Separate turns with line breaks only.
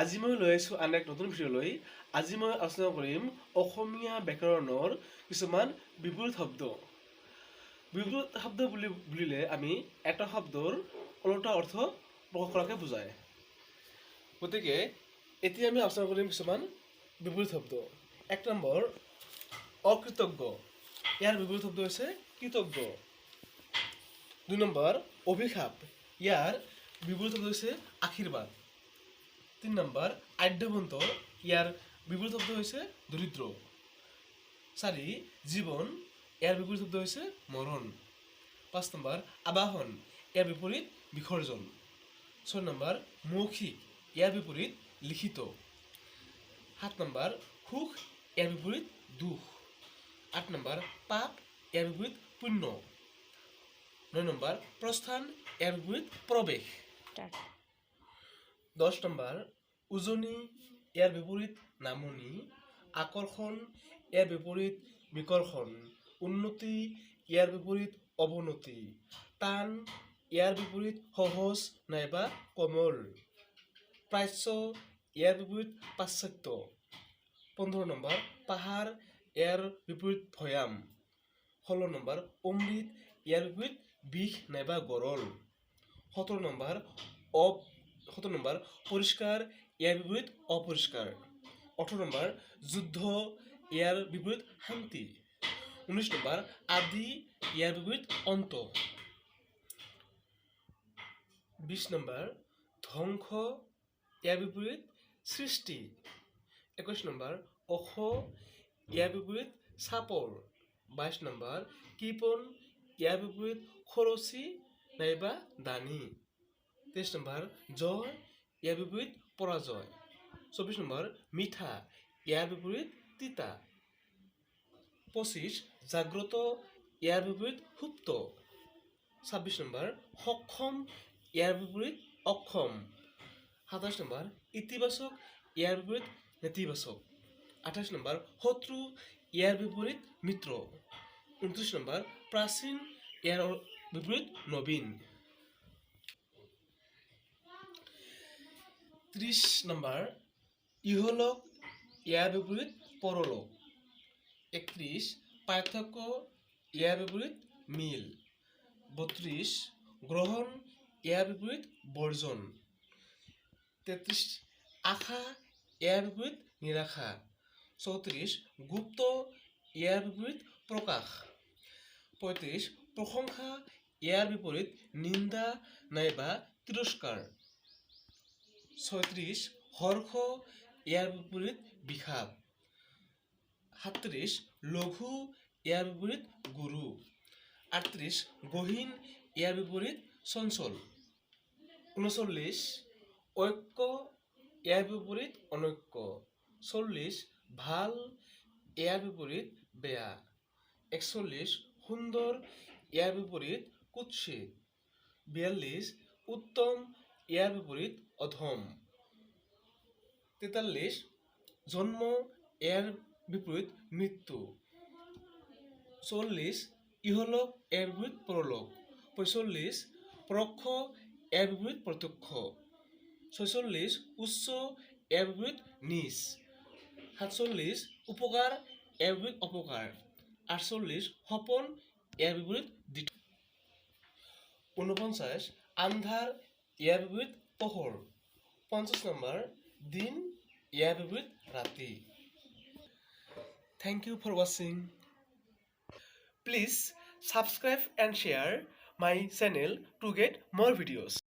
আজি মই লৈ আছোঁ আন এক নতুন ভিডিঅ'লৈ। আজি মই আলোচনা কৰিম অসমীয়া ব্যাকৰণৰ কিছুমান বিপৰীত শব্দ। বিপৰীত শব্দ বুলিলে আমি এটা শব্দৰ ওলোটা অৰ্থ প্ৰকাশ কৰাকে বুজায়। গতিকে এতিয়া আমি আলোচনা কৰিম কিছুমান বিপৰীত শব্দ। ১ নম্বৰ অকৃতজ্ঞ। ইয়াৰ বিপৰীত শব্দ হৈছে কৃতজ্ঞ। ২ নম্বৰ অভিশাপ। ইয়াৰ বিপৰীত শব্দ হৈছে আশীৰ্বাদ। ৩ নম্বৰ আদ্যৱন্ত। ইয়াৰ বিপৰীত শব্দ হৈছে দৰিদ্ৰ। ৪ জীৱন। ইয়াৰ বিপৰীত শব্দ হৈছে মৰণ। ৫ নম্বৰ আবাহন। ইয়াৰ বিপৰীত বিসৰ্জন। ৬ নম্বৰ মৌখিক। ইয়াৰ বিপৰীত লিখিত। ৭ নম্বৰ সুখ। ইয়াৰ বিপৰীত দুখ। ৮ নম্বৰ পাপ। ইয়াৰ বিপৰীত পুণ্য। ৯ নম্বৰ প্ৰস্থান। ইয়াৰ বিপৰীত প্ৰৱেশ। ১০ নম্বৰ উজনি। ইয়াৰ বিপৰীত নামনি। আকৰ্ষণ। ইয়াৰ বিপৰীত বিকৰ্ষণ। উন্নতি। ইয়াৰ বিপৰীত অৱনতি। টান। ইয়াৰ বিপৰীত সহজ নাইবা কোমল। প্ৰাচ্য। ইয়াৰ বিপৰীত পাশ্চাত্য। ১৫ নম্বৰ পাহাৰ। ইয়াৰ বিপৰীত ভৈয়াম। ১৬ নম্বৰ অমৃত। ইয়াৰ বিপৰীত বিষ নাইবা গৰল। ১৭ নম্বৰ পৰিষ্কাৰ। ইয়াৰ বিপৰীত অপৰিষ্কাৰ। ১৮ নম্বৰ যুদ্ধ। ইয়াৰ বিপৰীত শান্তি। ১৯ নম্বৰ আদি। ইয়াৰ বিপৰীত অন্ত। ২০ নম্বৰ ধ্বংস। ইয়াৰ বিপৰীত সৃষ্টি। ২১ নম্বৰ অস। ইয়াৰ বিপৰীত চাপৰ। ২২ নম্বৰ কৃপণ। ইয়াৰ বিপৰীত খৰচী নাইবা দানী। ২৩ নম্বৰ জয়। ইয়াৰ বিপৰীত পৰাজয়। ২৪ নম্বৰ মিঠা। ইয়াৰ বিপৰীত তিতা। ২৫ জাগ্ৰত। ইয়াৰ বিপৰীত সুপ্ত। ২৬ নম্বৰ সক্ষম। ইয়াৰ বিপৰীত অক্ষম। ২৭ নম্বৰ ইতিবাচক। ইয়াৰ বিপৰীত নেতিবাচক। ২৮ নম্বৰ শত্ৰু। ইয়াৰ বিপৰীত মিত্ৰ। ২৯ নম্বৰ প্ৰাচীন। ইয়াৰ বিপৰীত নবীন। ৩০ নম্বৰ ইহলোক। ইয়াৰ বিপৰীত পৰলোক। ৩১ পাৰ্থক্য। ইয়াৰ বিপৰীত মিল। ৩২ গ্ৰহণ। ইয়াৰ বিপৰীত বৰ্জন। ৩৩ আশা। ইয়াৰ বিপৰীত নিৰাশা। ৩৪ গুপ্ত। ইয়াৰ বিপৰীত প্ৰকাশ। ৩৫ প্ৰশংসা। ইয়াৰ বিপৰীত নিন্দা নাইবা তিৰস্কাৰ। ৩৬ হৰ্ষ। ইয়াৰ বিপৰীত বিষাদ। ৩৭ লঘু। ইয়াৰ বিপৰীত গুৰু। ৩৮ গহীন। ইয়াৰ বিপৰীত চঞ্চল। ৩৯ ঐক্য। ইয়াৰ বিপৰীত অনৈক্য। ৪০ ভাল। ইয়াৰ বিপৰীত বেয়া। ৪১ সুন্দৰ। ইয়াৰ বিপৰীত কুৎসিত। ৪২ উত্তম। ইয়াৰ বিপৰীত অধম। ৪৩ জন্ম। ইয়াৰ বিপৰীত মৃত্যু। ৪০ ইহলোক। ইয়াৰ বিপৰীত পৰলোক। ৪৫ পৰোক্ষ। ইয়াৰ বিপৰীত প্ৰত্যক্ষ। ৪৬ উচ্চ। ইয়াৰ বিপৰীত নীচ। ৪৭ উপকাৰ। ইয়াৰ বিপৰীত অপকাৰ। ৪৮ সপোন। ইয়াৰ বিপৰীত দিঠা। ৪৯ আন্ধাৰ। ইয়াৰ বিপৰীত পোহৰ। ৫০ নম্বৰ দিন। ইয়াৰ বিপৰীত ৰাতি। Thank you for watching. Please subscribe and share my channel to get more videos.